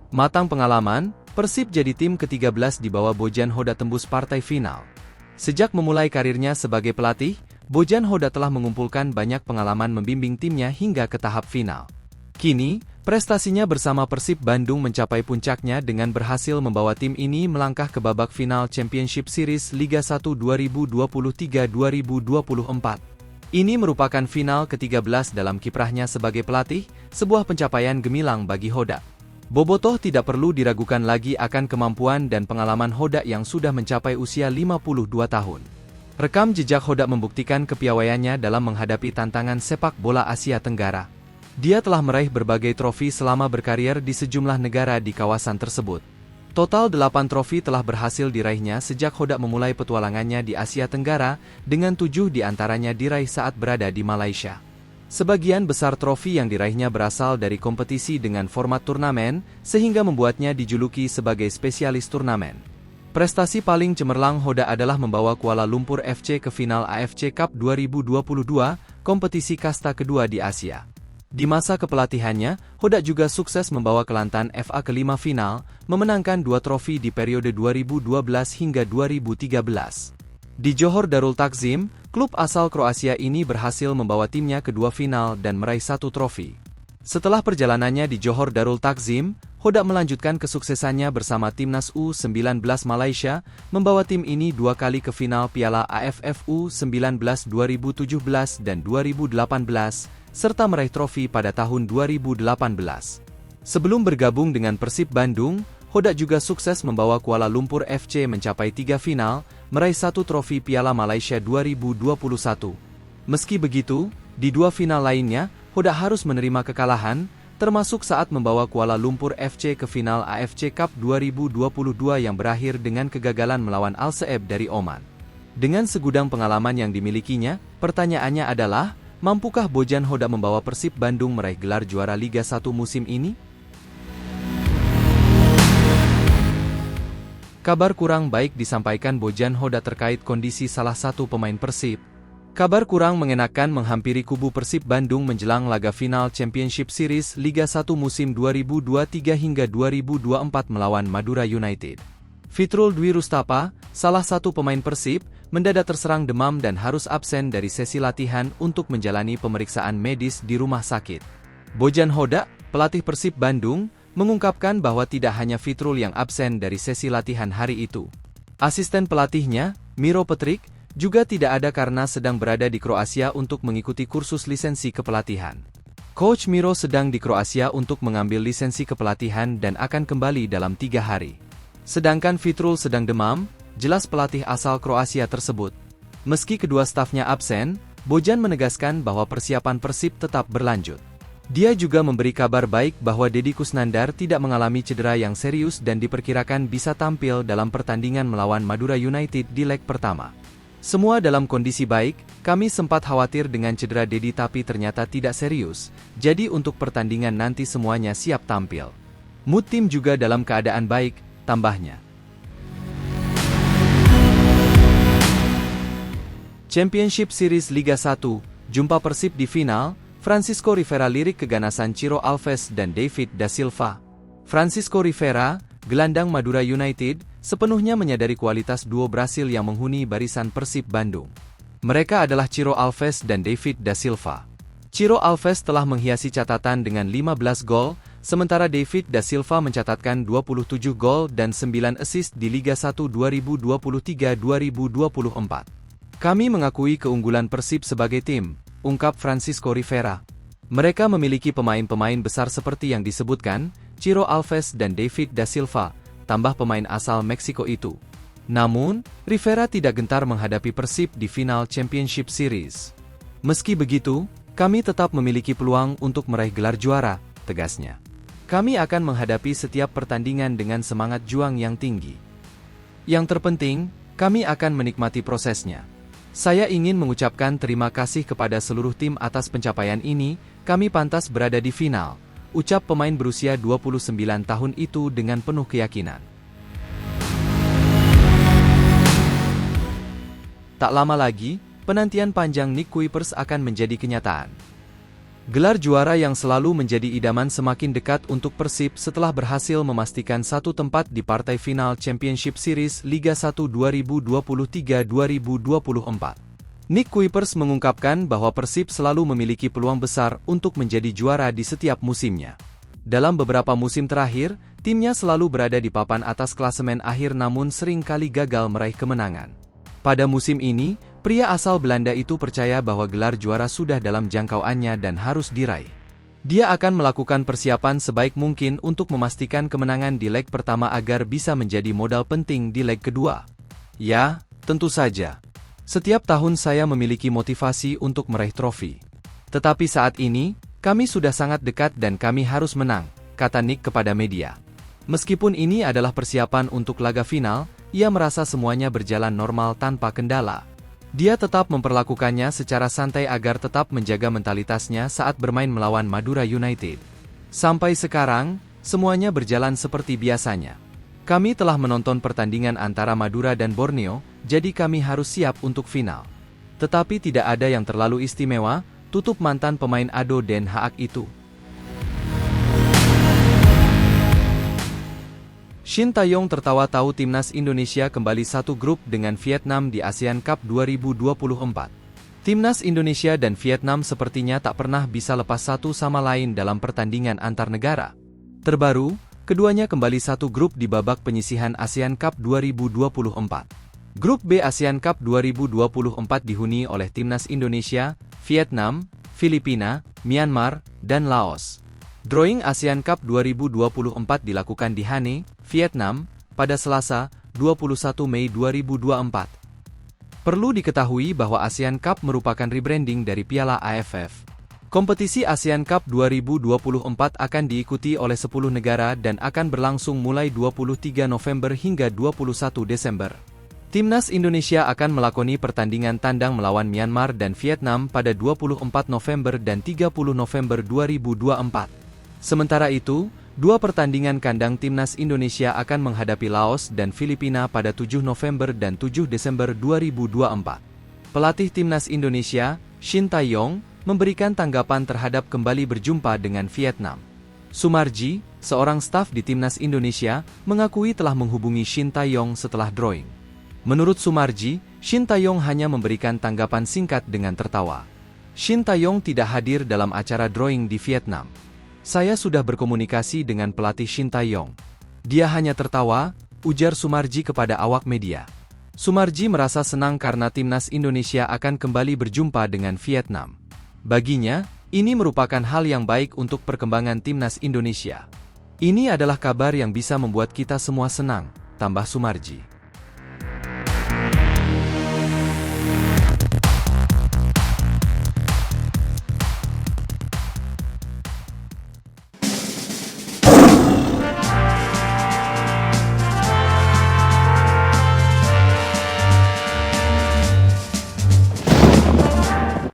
Matang pengalaman, Persib jadi tim ke-13 di bawah Bojan Hoda tembus partai final. Sejak memulai karirnya sebagai pelatih, Bojan Hoda telah mengumpulkan banyak pengalaman membimbing timnya hingga ke tahap final. Kini, prestasinya bersama Persib Bandung mencapai puncaknya dengan berhasil membawa tim ini melangkah ke babak final Championship Series Liga 1 2023-2024. Ini merupakan final ke-13 dalam kiprahnya sebagai pelatih, sebuah pencapaian gemilang bagi Hoda. Bobotoh tidak perlu diragukan lagi akan kemampuan dan pengalaman Hoda yang sudah mencapai usia 52 tahun. Rekam jejak Hoda membuktikan kepiawaiannya dalam menghadapi tantangan sepak bola Asia Tenggara. Dia telah meraih berbagai trofi selama berkarier di sejumlah negara di kawasan tersebut. Total 8 trofi telah berhasil diraihnya sejak Hoda memulai petualangannya di Asia Tenggara, dengan 7 diantaranya diraih saat berada di Malaysia. Sebagian besar trofi yang diraihnya berasal dari kompetisi dengan format turnamen, sehingga membuatnya dijuluki sebagai spesialis turnamen. Prestasi paling cemerlang Hoda adalah membawa Kuala Lumpur FC ke final AFC Cup 2022, kompetisi kasta kedua di Asia. Di masa kepelatihannya, Hoda juga sukses membawa Kelantan FA ke 5 final, memenangkan 2 trofi di periode 2012 hingga 2013. Di Johor Darul Takzim, klub asal Kroasia ini berhasil membawa timnya ke 2 final dan meraih 1 trofi. Setelah perjalanannya di Johor Darul Takzim, Hoda melanjutkan kesuksesannya bersama timnas U19 Malaysia, membawa tim ini 2 kali ke final Piala AFF U19 2017 dan 2018, serta meraih trofi pada tahun 2018. Sebelum bergabung dengan Persib Bandung, Hoda juga sukses membawa Kuala Lumpur FC mencapai 3 final, meraih 1 trofi Piala Malaysia 2021. Meski begitu, di 2 final lainnya, Hoda harus menerima kekalahan, termasuk saat membawa Kuala Lumpur FC ke final AFC Cup 2022 yang berakhir dengan kegagalan melawan Al Saeb dari Oman. Dengan segudang pengalaman yang dimilikinya, pertanyaannya adalah, mampukah Bojan Hoda membawa Persib Bandung meraih gelar juara Liga 1 musim ini? Kabar kurang baik disampaikan Bojan Hoda terkait kondisi salah satu pemain Persib. Kabar kurang mengenakan menghampiri kubu Persib Bandung menjelang laga final Championship Series Liga 1 musim 2023 hingga 2024 melawan Madura United. Fitrul Dwi Rustapa, salah satu pemain Persib, mendadak terserang demam dan harus absen dari sesi latihan untuk menjalani pemeriksaan medis di rumah sakit. Bojan Hoda, pelatih Persib Bandung, mengungkapkan bahwa tidak hanya Fitrul yang absen dari sesi latihan hari itu. Asisten pelatihnya, Miro Petrik, juga tidak ada karena sedang berada di Kroasia untuk mengikuti kursus lisensi kepelatihan. Coach Miro sedang di Kroasia untuk mengambil lisensi kepelatihan dan akan kembali dalam 3 hari. Sedangkan Fitrul sedang demam, jelas pelatih asal Kroasia tersebut. Meski kedua stafnya absen, Bojan menegaskan bahwa persiapan Persib tetap berlanjut. Dia juga memberi kabar baik bahwa Deddy Kusnandar tidak mengalami cedera yang serius dan diperkirakan bisa tampil dalam pertandingan melawan Madura United di leg pertama. Semua dalam kondisi baik, kami sempat khawatir dengan cedera Deddy tapi ternyata tidak serius, jadi untuk pertandingan nanti semuanya siap tampil. Mood tim juga dalam keadaan baik, tambahnya. Championship Series Liga 1, jumpa Persib di final. Francisco Rivera lirik keganasan Ciro Alves dan David da Silva. Francisco Rivera, gelandang Madura United, sepenuhnya menyadari kualitas duo Brasil yang menghuni barisan Persib Bandung. Mereka adalah Ciro Alves dan David da Silva. Ciro Alves telah menghiasi catatan dengan 15 gol, sementara David da Silva mencatatkan 27 gol dan 9 assist di Liga 1 2023-2024. Kami mengakui keunggulan Persib sebagai tim, ungkap Francisco Rivera. Mereka memiliki pemain-pemain besar seperti yang disebutkan, Ciro Alves dan David da Silva, tambah pemain asal Meksiko itu. Namun, Rivera tidak gentar menghadapi Persib di final Championship Series. Meski begitu, kami tetap memiliki peluang untuk meraih gelar juara, tegasnya. Kami akan menghadapi setiap pertandingan dengan semangat juang yang tinggi. Yang terpenting, kami akan menikmati prosesnya. Saya ingin mengucapkan terima kasih kepada seluruh tim atas pencapaian ini, kami pantas berada di final, ucap pemain berusia 29 tahun itu dengan penuh keyakinan. Tak lama lagi, penantian panjang Nick Kuipers akan menjadi kenyataan. Gelar juara yang selalu menjadi idaman semakin dekat untuk Persib setelah berhasil memastikan satu tempat di partai final Championship Series Liga 1 2023-2024. Nick Kuipers mengungkapkan bahwa Persib selalu memiliki peluang besar untuk menjadi juara di setiap musimnya. Dalam beberapa musim terakhir, timnya selalu berada di papan atas klasemen akhir namun sering kali gagal meraih kemenangan. Pada musim ini, pria asal Belanda itu percaya bahwa gelar juara sudah dalam jangkauannya dan harus diraih. Dia akan melakukan persiapan sebaik mungkin untuk memastikan kemenangan di leg pertama agar bisa menjadi modal penting di leg kedua. Ya, tentu saja. Setiap tahun saya memiliki motivasi untuk meraih trofi. Tetapi saat ini, kami sudah sangat dekat dan kami harus menang, kata Nick kepada media. Meskipun ini adalah persiapan untuk laga final, ia merasa semuanya berjalan normal tanpa kendala. Dia tetap memperlakukannya secara santai agar tetap menjaga mentalitasnya saat bermain melawan Madura United. Sampai sekarang, semuanya berjalan seperti biasanya. Kami telah menonton pertandingan antara Madura dan Borneo, jadi kami harus siap untuk final. Tetapi tidak ada yang terlalu istimewa, tutup mantan pemain ADO Den Haag itu. Shin Tae-yong tertawa tahu timnas Indonesia kembali satu grup dengan Vietnam di ASEAN Cup 2024. Timnas Indonesia dan Vietnam sepertinya tak pernah bisa lepas satu sama lain dalam pertandingan antar negara. Terbaru, keduanya kembali satu grup di babak penyisihan ASEAN Cup 2024. Grup B ASEAN Cup 2024 dihuni oleh timnas Indonesia, Vietnam, Filipina, Myanmar, dan Laos. Drawing ASEAN Cup 2024 dilakukan di Hanoi, Vietnam, pada Selasa, 21 Mei 2024. Perlu diketahui bahwa ASEAN Cup merupakan rebranding dari Piala AFF. Kompetisi ASEAN Cup 2024 akan diikuti oleh 10 negara dan akan berlangsung mulai 23 November hingga 21 Desember. Timnas Indonesia akan melakoni pertandingan tandang melawan Myanmar dan Vietnam pada 24 November dan 30 November 2024. Sementara itu, dua pertandingan kandang timnas Indonesia akan menghadapi Laos dan Filipina pada 7 November dan 7 Desember 2024. Pelatih timnas Indonesia, Shin Tae-yong, memberikan tanggapan terhadap kembali berjumpa dengan Vietnam. Sumarji, seorang staf di timnas Indonesia, mengakui telah menghubungi Shin Tae-yong setelah drawing. Menurut Sumarji, Shin Tae-yong hanya memberikan tanggapan singkat dengan tertawa. Shin Tae-yong tidak hadir dalam acara drawing di Vietnam. Saya sudah berkomunikasi dengan pelatih Shin Tae-yong. Dia hanya tertawa, ujar Sumarji kepada awak media. Sumarji merasa senang karena timnas Indonesia akan kembali berjumpa dengan Vietnam. Baginya, ini merupakan hal yang baik untuk perkembangan timnas Indonesia. Ini adalah kabar yang bisa membuat kita semua senang, tambah Sumarji.